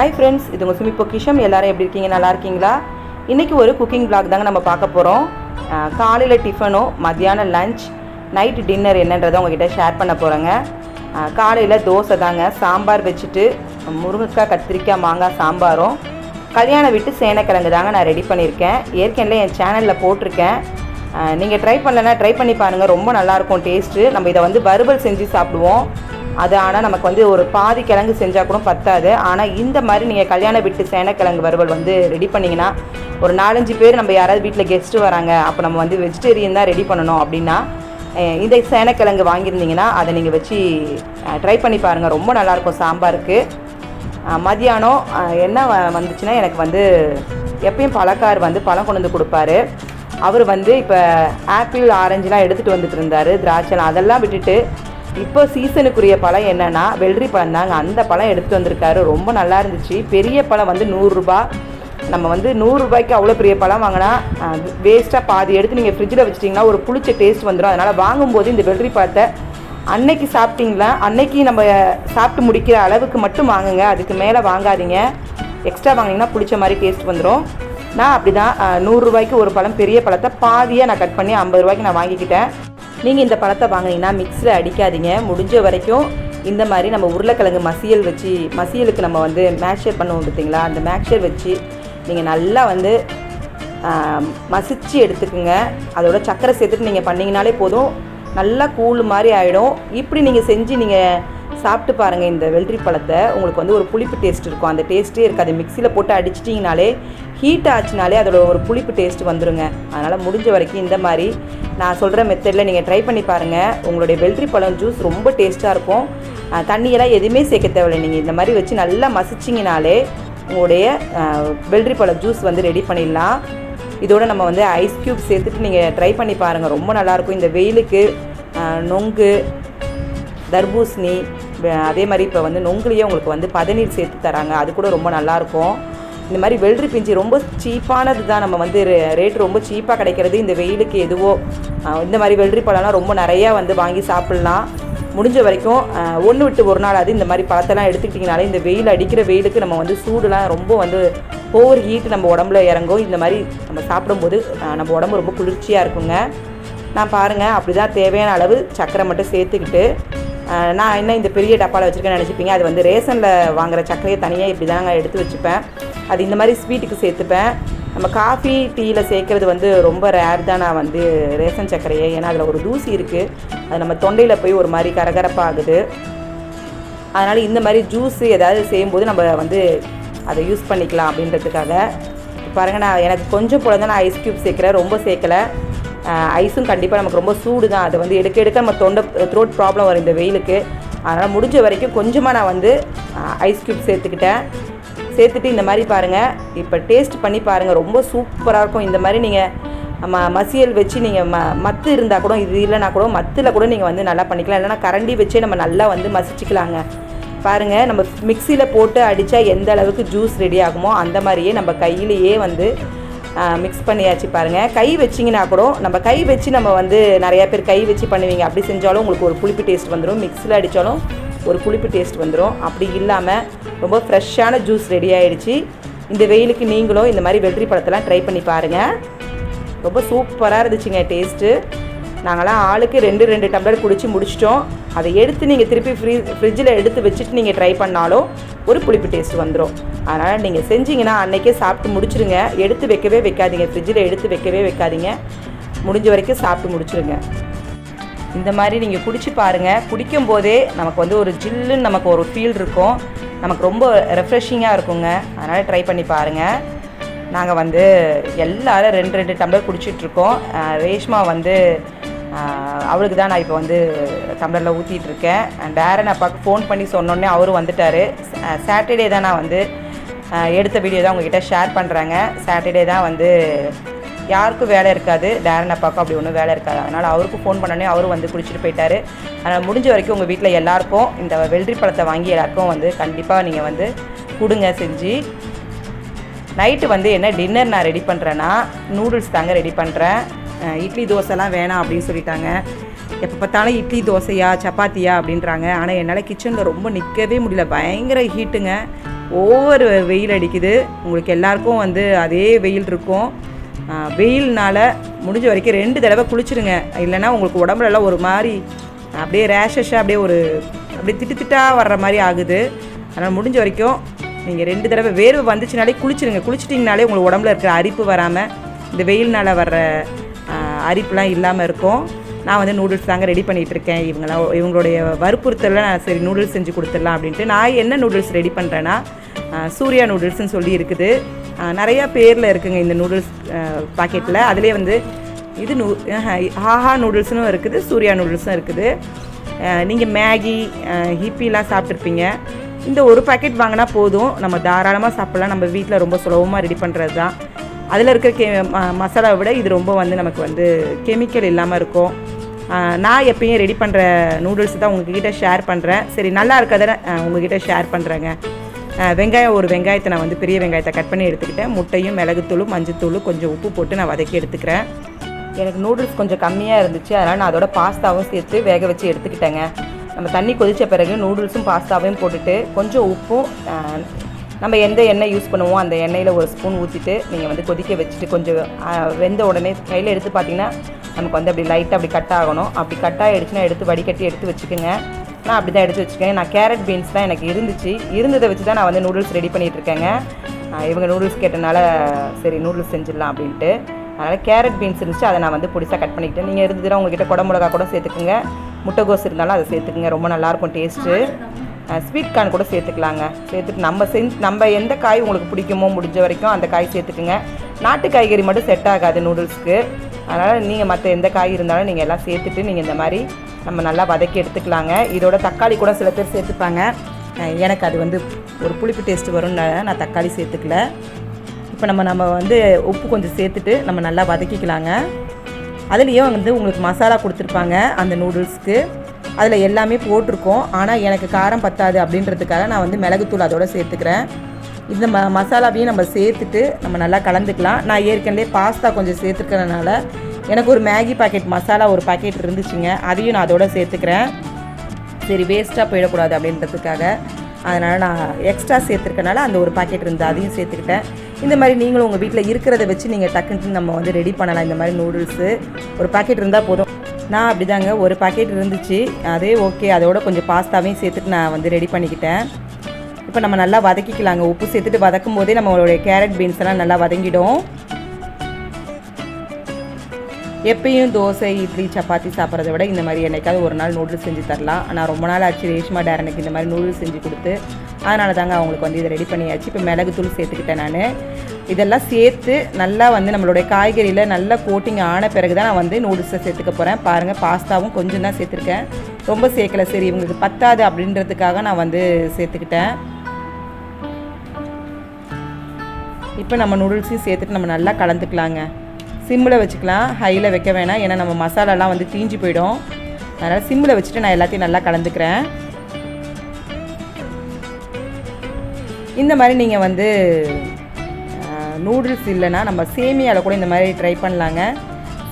Hi friends, இது உங்கள் சுமிpokkisham. எல்லாரும் எப்படி இருக்கீங்க? நல்லா இருக்கீங்களா? இன்றைக்கி ஒரு குக்கிங் vlog தாங்க நம்ம பார்க்க போகிறோம். காலையில் டிஃபனோ, மத்தியானம் லஞ்ச், நைட் டின்னர் என்னன்றதை உங்ககிட்ட ஷேர் பண்ண போகிறேங்க. காலையில் தோசை தாங்க, சாம்பார் வச்சுட்டு முருங்கைக்காய் கத்திரிக்காய் மாங்காய் சாம்பாரும் கல்யாண வீட்டு சேனைக்கிழங்கு தாங்க நான் ரெடி பண்ணியிருக்கேன். ஏற்கனவே என் சேனலில் போட்டிருக்கேன். நீங்கள் ட்ரை பண்ணலைன்னா ட்ரை பண்ணி பாருங்கள், ரொம்ப நல்லாயிருக்கும் டேஸ்ட்டு. நம்ம இதை வந்து வறுவல் செஞ்சு சாப்பிடுவோம். அது ஆனால் நமக்கு வந்து ஒரு பாதி கிழங்கு செஞ்சால் கூட பத்தாது. ஆனால் இந்த மாதிரி நீங்கள் கல்யாண வீட்டு சேனைக்கிழங்கு வறுவல் வந்து ரெடி பண்ணிங்கன்னா ஒரு 4-5 பேர் நம்ம யாராவது வீட்டில் கெஸ்ட்டு வராங்க, அப்போ நம்ம வந்து வெஜிடேரியன் தான் ரெடி பண்ணணும் அப்படின்னா இந்த சேனைக்கிழங்கு வாங்கியிருந்தீங்கன்னா அதை நீங்கள் வச்சு ட்ரை பண்ணி பாருங்கள், ரொம்ப நல்லாயிருக்கும் சாம்பாருக்கு. மதியானம் என்ன வந்துச்சுன்னா, எனக்கு வந்து எப்பயும் பழக்கார் வந்து பழம் கொண்டு வந்து கொடுப்பாரு. அவர் வந்து இப்போ ஆப்பிள் ஆரஞ்சுலாம் எடுத்துகிட்டு வந்துட்டு இருந்தார், திராட்சைலாம் அதெல்லாம் விட்டுட்டு இப்போ சீசனுக்குரிய பழம் என்னென்னா வெள்ளரி பழம் தாங்க. அந்த பழம் எடுத்துகிட்டு வந்திருக்காரு, ரொம்ப நல்லா இருந்துச்சு. பெரிய பழம் வந்து 100 ரூபா. நம்ம வந்து 100 ரூபாய்க்கு அவ்வளோ பெரிய பழம் வாங்கினா வேஸ்ட்டாக பாதி எடுத்து நீங்கள் ஃப்ரிட்ஜில் வச்சிட்டிங்கன்னா ஒரு புளிச்ச டேஸ்ட் வந்துடும். அதனால் வாங்கும்போது இந்த வெள்ளரி பழத்தை அன்னைக்கு சாப்பிட்டிங்களா, அன்னைக்கு நம்ம சாப்பிட்டு முடிக்கிற அளவுக்கு மட்டும் வாங்குங்க, அதுக்கு மேலே வாங்காதீங்க. எக்ஸ்ட்ரா வாங்கினீங்கன்னா புளிச்ச மாதிரி டேஸ்ட் வந்துடும். நான் அப்படி தான் 100 ரூபாய்க்கு ஒரு பழம் பெரிய பழத்தை பாதியாக நான் கட் பண்ணி 50 ரூபாய்க்கு நான் வாங்கிக்கிட்டேன். நீங்கள் இந்த பழத்தை வாங்கினீங்கன்னா மிக்ஸில் அடிக்காதீங்க. முடிஞ்ச வரைக்கும் இந்த மாதிரி நம்ம உருளைக்கிழங்கு மசியலுக்கு நம்ம வந்து மேக்ஷர் பண்ணுவோம் பார்த்தீங்களா, அந்த மேக்ஷர் வச்சு நீங்கள் நல்லா வந்து மசிச்சு எடுத்துக்குங்க. அதோட சர்க்கரை சேர்த்துட்டு நீங்கள் பண்ணிங்கனாலே போதும், நல்லா கூழ் மாதிரி ஆகிடும். இப்படி நீங்கள் செஞ்சு நீங்கள் சாப்பிட்டு பாருங்கள். இந்த வெள்ளரி பழத்தை உங்களுக்கு வந்து ஒரு புளிப்பு டேஸ்ட் இருக்கும், அந்த டேஸ்ட்டே இருக்காது. மிக்சியில் போட்டு அடிச்சிட்டிங்கனாலே ஹீட் ஆச்சுனாலே அதோட ஒரு புளிப்பு டேஸ்ட் வந்துடுங்க. அதனால் முடிஞ்ச வரைக்கும் இந்த மாதிரி நான் சொல்கிற மெத்தடில் நீங்கள் ட்ரை பண்ணி பாருங்கள். உங்களுடைய வெள்ளரி பழம் ஜூஸ் ரொம்ப டேஸ்ட்டாக இருக்கும். தண்ணியெல்லாம் எதுவுமே சேர்க்க தேவையில்லை. நீங்கள் இந்த மாதிரி வச்சு நல்லா மசிச்சிங்கனாலே உங்களுடைய வெள்ளரி பழம் ஜூஸ் வந்து ரெடி பண்ணிடலாம். இதோடு நம்ம வந்து ஐஸ் க்யூப் சேர்த்துட்டு நீங்கள் ட்ரை பண்ணி பாருங்கள், ரொம்ப நல்லாயிருக்கும். இந்த வெயிலுக்கு நொங்கு, தர்பூசணி, அதே மாதிரி இப்போ வந்து நொங்குலேயே உங்களுக்கு வந்து பதநீர் சேர்த்து தராங்க, அது கூட ரொம்ப நல்லாயிருக்கும். இந்த மாதிரி வெள்ளரி பிஞ்சு ரொம்ப சீப்பானது தான், நம்ம வந்து ரேட் ரொம்ப சீப்பாக கிடைக்கிறது. இந்த வெயிலுக்கு எதுவோ இந்த மாதிரி வெள்ளரி பழம்லாம் ரொம்ப நிறையா வந்து வாங்கி சாப்பிட்லாம். முடிஞ்ச வரைக்கும் ஒன்று விட்டு ஒரு நாள் அது இந்த மாதிரி பழத்தெல்லாம் எடுத்துக்கிட்டிங்கனாலே இந்த வெயில் அடிக்கிற வெயிலுக்கு நம்ம வந்து சூடுலாம் ரொம்ப வந்து ஓவர் ஹீட் நம்ம உடம்புல இறங்கும். இந்த மாதிரி நம்ம சாப்பிடும்போது நம்ம உடம்பு ரொம்ப குளிர்ச்சியாக இருக்குங்க. நான் பாருங்கள், அப்படி தான் தேவையான அளவு சர்க்கரை மட்டும் சேர்த்துக்கிட்டு நான் என்ன இந்த பெரிய டப்பாவில் வச்சுருக்கேன்னு நினச்சிப்பீங்க. அது வந்து ரேஷனில் வாங்குகிற சர்க்கரையை தனியாக இப்படி தாங்க எடுத்து வச்சுப்பேன். அது இந்த மாதிரி ஸ்வீட்டுக்கு சேர்த்துப்பேன். நம்ம காஃபி டீயில் சேர்க்குறது வந்து ரொம்ப ரேர் தான் நான் வந்து ரேஷன் சர்க்கரையை, ஏன்னா அதில் ஒரு தூசி இருக்குது, அது நம்ம தொண்டையில் போய் ஒரு மாதிரி கரகரப்பாகுது. அதனால் இந்த மாதிரி ஜூஸு ஏதாவது செய்யும்போது நம்ம வந்து அதை யூஸ் பண்ணிக்கலாம் அப்படின்றதுக்காக. பாருங்கள், நான் எனக்கு கொஞ்சம் போல தான் நான் ஐஸ் க்யூப் சேர்க்குறேன், ரொம்ப சேர்க்கலை. ஐஸும் கண்டிப்பாக நமக்கு ரொம்ப சூடு தான், அதை வந்து எடுக்க நம்ம த்ரோட் ப்ராப்ளம் வரும் இந்த வெயிலுக்கு. அதனால் முடிஞ்ச வரைக்கும் கொஞ்சமாக நான் வந்து ஐஸ் க்யூப் சேர்த்துட்டு இந்த மாதிரி பாருங்கள், இப்போ டேஸ்ட் பண்ணி பாருங்கள், ரொம்ப சூப்பராக இருக்கும். இந்த மாதிரி நீங்கள் மசியல் வச்சு நீங்கள் மத்து இருந்தால் கூட, இது இல்லைனா கூட மத்தில் கூட நீங்கள் வந்து நல்லா பண்ணிக்கலாம். இல்லைனா கரண்டி வச்சே நம்ம நல்லா வந்து மசிச்சிக்கலாங்க. பாருங்கள், நம்ம மிக்சியில் போட்டு அடித்தா எந்த அளவுக்கு ஜூஸ் ரெடி ஆகுமோ அந்த மாதிரியே நம்ம கையிலேயே வந்து மிக்ஸ் பண்ணியாச்சு. பாருங்கள், கை வச்சிங்கன்னா கூட நம்ம கை வச்சு நம்ம வந்து நிறையா பேர் கை வச்சு பண்ணுவீங்க, அப்படி செஞ்சாலும் உங்களுக்கு ஒரு புளிப்பு டேஸ்ட் வந்துடும். மிக்ஸில் அடித்தாலும் ஒரு புளிப்பு டேஸ்ட் வந்துடும். அப்படி இல்லாமல் ரொம்ப ஃப்ரெஷ்ஷான ஜூஸ் ரெடி ஆகிடுச்சு. இந்த வெயிலுக்கு நீங்களும் இந்த மாதிரி வெள்ளரி பழத்தெல்லாம் ட்ரை பண்ணி பாருங்கள், ரொம்ப சூப்பராக இருந்துச்சுங்க டேஸ்ட்டு. நாங்களாம் ஆளுக்கு 2 டம்ளர் குடித்து முடிச்சிட்டோம். அதை எடுத்து நீங்கள் திருப்பி ஃப்ரிட்ஜில் எடுத்து வச்சுட்டு நீங்கள் ட்ரை பண்ணாலும் ஒரு புளிப்பு டேஸ்ட் வந்துடும். அதனால் நீங்கள் செஞ்சிங்கன்னா அன்றைக்கே சாப்பிட்டு முடிச்சிடுங்க, எடுத்து வைக்கவே வைக்காதீங்க, ஃப்ரிட்ஜில் எடுத்து வைக்கவே வைக்காதீங்க, முடிஞ்ச வரைக்கும் சாப்பிட்டு முடிச்சிடுங்க. இந்த மாதிரி நீங்கள் குடிச்சு பாருங்கள், குடிக்கும் போதே நமக்கு வந்து ஒரு ஜில்லுன்னு நமக்கு ஒரு ஃபீல் இருக்கும், நமக்கு ரொம்ப ரெஃப்ரெஷிங்காக இருக்குங்க. அதனால் ட்ரை பண்ணி பாருங்கள். நாங்கள் வந்து எல்லோரும் 2 டம்ளர் குடிச்சிட்ருக்கோம். ரேஷ்மா வந்து அவளுக்கு தான் நான் இப்போ வந்து டம்ளரில் ஊற்றிட்டுருக்கேன். டேரன் அப்பாவுக்கு ஃபோன் பண்ணி சொன்னோன்னே அவரும் வந்துட்டார். சாட்டர்டே தான் நான் வந்து எடுத்த வீடியோ தான் உங்ககிட்ட ஷேர் பண்ணுறாங்க. சாட்டர்டே தான் வந்து யாருக்கும் வேலை இருக்காது, டேரன் அப்பாவுக்கும் அப்படி ஒன்றும் வேலை இருக்காது. அதனால் அவருக்கு ஃபோன் பண்ணோன்னே அவரும் வந்து குடிச்சிட்டு போயிட்டார். அதனால் முடிஞ்ச வரைக்கும் உங்கள் வீட்டில் எல்லாேருக்கும் இந்த வெள்ளரி பழத்தை வாங்கி எல்லாேருக்கும் வந்து கண்டிப்பாக நீங்கள் வந்து கொடுங்க செஞ்சு. நைட்டு வந்து என்ன டின்னர் நான் ரெடி பண்ணுறேன்னா நூடுல்ஸ் தாங்க ரெடி பண்ணுறேன். இட்லி தோசைலாம் வேணாம் அப்படின்னு சொல்லிட்டாங்க. எப்போ பார்த்தாலும் இட்லி தோசையா சப்பாத்தியா அப்படின்றாங்க. ஆனால் என்னால் கிச்சனில் ரொம்ப நிற்கவே முடியல, பயங்கர ஹீட்டுங்க. ஓவர் வெயில் அடிக்குது. உங்களுக்கு எல்லாருக்கும் வந்து அதே வெயில் இருக்கும். வெயில்னால் முடிஞ்ச வரைக்கும் 2 தடவை குளிச்சுருங்க. இல்லைன்னா உங்களுக்கு உடம்புலலாம் ஒரு மாதிரி அப்படியே ரேஷஸாக அப்படியே திட்டாக வர்ற மாதிரி ஆகுது. அதனால் முடிஞ்ச வரைக்கும் நீங்கள் 2 தடவை வேர்வை வந்துச்சுனாலே குளிச்சுருங்க. குளிச்சிட்டிங்கனாலே உங்களுக்கு உடம்புல இருக்கிற அரிப்பு வராமல் இந்த வெயில்னால் வர்ற அரிப்புலாம் இல்லாமல் இருக்கும். நான் வந்து நூடுல்ஸ் தாங்க ரெடி பண்ணிகிட்ருக்கேன். இவங்களுடைய வற்புறுத்தலில் நான் சரி நூடுல்ஸ் செஞ்சு கொடுத்துடலாம் அப்படின்ட்டு. நான் என்ன நூடுல்ஸ் ரெடி பண்ணுறேன்னா சூர்யா நூடுல்ஸ்னு சொல்லி இருக்குது. நிறையா பேரில் இருக்குங்க இந்த நூடுல்ஸ் பாக்கெட்டில். அதிலே வந்து இது ஹாஹா நூடுல்ஸ்னும் இருக்குது, சூர்யா நூடுல்ஸும் இருக்குது. நீங்கள் மேகி ஹிப்பிலாம் சாப்பிட்ருப்பீங்க. இந்த ஒரு பாக்கெட் வாங்கினா போதும், நம்ம தாராளமாக சாப்பிட்லாம். நம்ம வீட்டில் ரொம்ப சுலபமாக ரெடி பண்ணுறது தான். அதில் இருக்கிற மசாலாவை விட இது ரொம்ப வந்து நமக்கு வந்து கெமிக்கல் இல்லாமல் இருக்கும். நான் எப்பயும் ரெடி பண்ணுற நூடுல்ஸ் தான் உங்கள்கிட்ட ஷேர் பண்ணுறேன். சரி, நல்லா இருக்கிறத உங்கள்கிட்ட ஷேர் பண்ணுறேங்க. ஒரு வெங்காயத்தை நான் வந்து பெரிய வெங்காயத்தை கட் பண்ணி எடுத்துக்கிட்டேன். முட்டையும் மிளகுத்தூளும் மஞ்சத்தூளும் கொஞ்சம் உப்பு போட்டு நான் வதக்கி எடுத்துக்கிறேன். எனக்கு நூடுல்ஸ் கொஞ்சம் கம்மியாக இருந்துச்சு, அதனால் நான் அதோட பாஸ்தாவும் சேர்த்து வேக வச்சு எடுத்துக்கிட்டேங்க. நம்ம தண்ணி கொதித்த பிறகு நூடுல்ஸும் பாஸ்தாவையும் போட்டுட்டு கொஞ்சம் உப்பும் நம்ம எந்த எண்ணெய் யூஸ் பண்ணுவோம் அந்த எண்ணெயில் ஒரு ஸ்பூன் ஊற்றிட்டு நீங்கள் வந்து கொதிக்க வச்சுட்டு கொஞ்சம் வெந்த உடனே கையில் எடுத்து பார்த்தீங்கன்னா நமக்கு வந்து அப்படி லைட்டாக அப்படி கட் ஆகணும். அப்படி கட் ஆகிடுச்சுன்னா எடுத்து வடிகட்டி எடுத்து வச்சுக்கோங்க. நான் அப்படி தான் எடுத்து வச்சுக்கேன். நான் கேரட் பீன்ஸ் தான் எனக்கு இருந்ததை வச்சு தான் நான் வந்து நூடுல்ஸ் ரெடி பண்ணிகிட்ருக்கேங்க. இவங்க நூடுல்ஸ் கேட்டனால சரி நூடுல்ஸ் செஞ்சிடலாம் அப்படின்ட்டு. அதனால் கேரட் பீன்ஸ் இருந்துச்சு, அதை நான் வந்து பொடிசாக கட் பண்ணிக்கிட்டேன். நீங்கள் இருந்ததுன்னா உங்கள்கிட்ட குடமிளகா கூட சேர்த்துக்குங்க, முட்டைகோஸ் இருந்தாலும் அதை சேர்த்துக்குங்க, ரொம்ப நல்லாயிருக்கும் டேஸ்ட்டு. ஸ்வீட் கார்ன் கூட சேர்த்துக்கலாங்க. சேர்த்துட்டு நம்ம எந்த காய் உங்களுக்கு பிடிக்குமோ முடிஞ்ச வரைக்கும் அந்த காய் சேர்த்துக்குங்க. நாட்டு காய்கறி மட்டும் செட் ஆகாது நூடுல்ஸ்க்கு. அதனால் நீங்கள் மற்ற எந்த காய் இருந்தாலும் நீங்கள் எல்லாம் சேர்த்துட்டு நீங்கள் இந்த மாதிரி நம்ம நல்லா வதக்கி எடுத்துக்கலாங்க. இதோட தக்காளி கூட சில பேர் சேர்த்துப்பாங்க. எனக்கு அது வந்து ஒரு புளிப்பு டேஸ்ட்டு வரும்னு நான் தக்காளி சேர்த்துக்கல. இப்போ நம்ம வந்து உப்பு கொஞ்சம் சேர்த்துட்டு நம்ம நல்லா வதக்கிக்கலாங்க. அதுலேயும் வந்து உங்களுக்கு மசாலா கொடுத்துருப்பாங்க அந்த நூடுல்ஸ்க்கு, அதில் எல்லாமே போட்டிருக்கோம். ஆனால் எனக்கு காரம் பத்தாது அப்படின்றதுக்காக நான் வந்து மிளகுத்தூள் அதோடு சேர்த்துக்கிறேன். இந்த மசாலாவையும் நம்ம சேர்த்துட்டு நம்ம நல்லா கலந்துக்கலாம். நான் ஏற்கனவே பாஸ்தா கொஞ்சம் சேர்த்துக்கிறதுனால எனக்கு ஒரு மேகி பாக்கெட் மசாலா ஒரு பாக்கெட் இருந்துச்சுங்க, அதையும் நான் அதோட சேர்த்துக்கிறேன். சரி வேஸ்ட்டாக போயிடக்கூடாது அப்படின்றதுக்காக அதனால் நான் எக்ஸ்ட்ரா சேர்த்துருக்கனால அந்த ஒரு பாக்கெட் இருந்து அதையும் சேர்த்துக்கிட்டேன். இந்த மாதிரி நீங்களும் உங்கள் வீட்டில் இருக்கிறத வச்சு நீங்கள் டக்குன்னு நம்ம வந்து ரெடி பண்ணலாம். இந்த மாதிரி நூடுல்ஸு ஒரு பாக்கெட் இருந்தால் போதும். நான் அப்படி தாங்க ஒரு பாக்கெட் இருந்துச்சு, அதே ஓகே. அதோட கொஞ்சம் பாஸ்தாவையும் சேர்த்துட்டு நான் வந்து ரெடி பண்ணிக்கிட்டேன். இப்போ நம்ம நல்லா வதக்கிக்கலாங்க. உப்பு சேர்த்துட்டு வதக்கும் போதே நம்மளுடைய கேரட் பீன்ஸ் எல்லாம் நல்லா வதங்கிடும். எப்பயும் தோசை இட்லி சப்பாத்தி சாப்பிட்றத விட இந்த மாதிரி என்னைக்காவது ஒரு நாள் நூடுல்ஸ் செஞ்சு தரலாம். ஆனால் ரொம்ப நாள் ஆச்சு ரேஷ்மா டேரனுக்கு இந்த மாதிரி நூடுல்ஸ் செஞ்சு கொடுத்து, அதனால தாங்க அவங்களுக்கு வந்து இதை ரெடி பண்ணியாச்சு. இப்போ மிளகுத்தூள் சேர்த்துக்கிட்டேன் நான். இதெல்லாம் சேர்த்து நல்லா வந்து நம்மளுடைய காய்கறியில் நல்லா கோட்டிங் ஆன பிறகு தான் நான் வந்து நூடுல்ஸை சேர்த்துக்க போகிறேன். பாருங்கள், பாஸ்தாவும் கொஞ்சம் தான் சேர்த்துருக்கேன், ரொம்ப சேர்க்கலை. சரி இவங்களுக்கு பத்தாது அப்படின்றதுக்காக நான் வந்து சேர்த்துக்கிட்டேன். இப்போ நம்ம நூடுல்ஸையும் சேர்த்துட்டு நம்ம நல்லா கலந்துக்கலாங்க. சிம்மில் வச்சுக்கலாம், ஹையில் வைக்க வேணாம், ஏன்னா நம்ம மசாலாலாம் வந்து தீஞ்சு போயிடும். அதனால் சிம்மில் வச்சுட்டு நான் எல்லாத்தையும் நல்லா கலந்துக்கிறேன். இந்த மாதிரி நீங்கள் வந்து நூடுல்ஸ் இல்லைன்னா நம்ம சேமியாவில் கூட இந்த மாதிரி ட்ரை பண்ணலாங்க.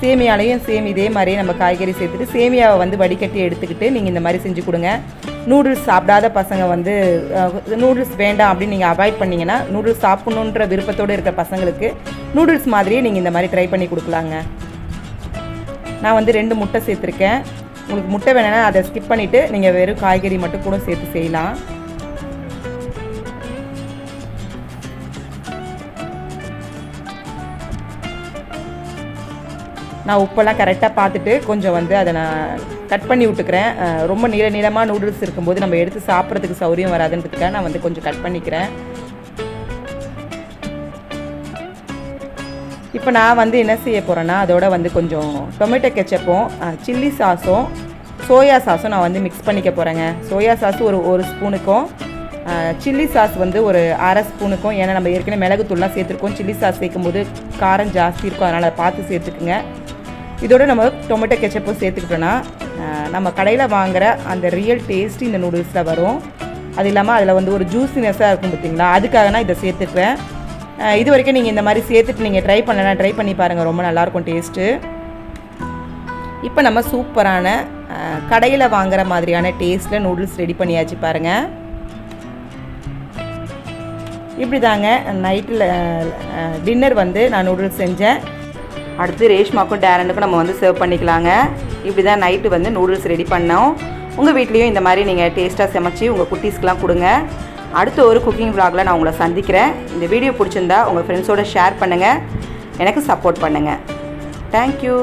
சேமியாலையும் இதே மாதிரி நம்ம காய்கறி சேர்த்துட்டு சேமியாவை வந்து வடிகட்டி எடுத்துக்கிட்டு நீங்கள் இந்த மாதிரி செஞ்சு கொடுங்க. நூடுல்ஸ் சாப்பிடாத பசங்க வந்து நூடுல்ஸ் வேண்டாம் அப்படின்னு நீங்கள் அவாய்ட் பண்ணிங்கன்னா, நூடுல்ஸ் சாப்பிட்ணுன்ற விருப்பத்தோடு இருக்கிற பசங்களுக்கு நூடுல்ஸ் மாதிரியே நீங்கள் இந்த மாதிரி ட்ரை பண்ணி கொடுக்கலாங்க. நான் வந்து 2 முட்டை சேர்த்துருக்கேன். உங்களுக்கு முட்டை வேணும்னா அதை ஸ்கிப் பண்ணிவிட்டு நீங்கள் வெறும் காய்கறி மட்டும் கூட சேர்த்து செய்யலாம். நான் உப்பெல்லாம் கரெக்டாக பார்த்துட்டு கொஞ்சம் வந்து அதை நான் கட் பண்ணி விட்டுக்கிறேன். ரொம்ப நீளமாக நூடுல்ஸ் இருக்கும்போது நம்ம எடுத்து சாப்பிட்றதுக்கு சௌரியம் வராதுன்றதுக்காக நான் வந்து கொஞ்சம் கட் பண்ணிக்கிறேன். இப்போ நான் வந்து என்ன செய்ய போகிறேன்னா, அதோட வந்து கொஞ்சம் டொமேட்டோ கெச்சப்பும் சில்லி சாஸும் சோயா சாஸும் நான் வந்து மிக்ஸ் பண்ணிக்க போகிறேங்க. சோயா சாஸ் ஒரு ஸ்பூனுக்கும் சில்லி சாஸ் வந்து ஒரு அரை ஸ்பூனுக்கும், ஏன்னா நம்ம ஏற்கனவே மிளகுத்தூள்லாம் சேர்த்துருக்கோம். சில்லி சாஸ் சேர்க்கும்போது காரம் ஜாஸ்தி இருக்கும், அதனால் அதை பார்த்து சேர்த்துக்குங்க. இதோட நம்ம டொமேட்டோ கெச்சப்பும் சேர்த்துக்கிட்டோன்னா நம்ம கடையில் வாங்குகிற அந்த ரியல் டேஸ்ட் இந்த நூடுல்ஸில் வரும். அது இல்லாமல் அதில் வந்து ஒரு ஜூஸினஸ்ஸாக இருக்கும் பார்த்திங்களா, அதுக்காக நான் இதை சேர்த்துக்குவேன். இது வரைக்கும் நீங்கள் இந்த மாதிரி சேர்த்துட்டு நீங்கள் ட்ரை பண்ணி பாருங்கள், ரொம்ப நல்லாயிருக்கும் டேஸ்ட்டு. இப்போ நம்ம சூப்பரான கடையில் வாங்குகிற மாதிரியான டேஸ்ட்டில் நூடுல்ஸ் ரெடி பண்ணியாச்சு பாருங்கள். இப்படி தாங்க நைட்டில் டின்னர் வந்து நான் நூடுல்ஸ் செஞ்சேன். அடுத்து ரேஷ்மாக்கும் டேரனுக்கும் நம்ம வந்து சர்வ் பண்ணிக்கலாங்க. இப்படி தான் நைட்டு வந்து நூடுல்ஸ் ரெடி பண்ணோம். உங்கள் வீட்லேயும் இந்த மாதிரி நீங்கள் டேஸ்ட்டாக சமைச்சு உங்கள் குட்டீஸ்க்கெலாம் கொடுங்க. அடுத்த ஒரு குக்கிங் vlogல நான் உங்களை சந்திக்கிறேன். இந்த வீடியோ பிடிச்சிருந்தா உங்கள் ஃப்ரெண்ட்ஸோடு ஷேர் பண்ணுங்கள், எனக்கு சப்போர்ட் பண்ணுங்கள். தேங்க்யூ.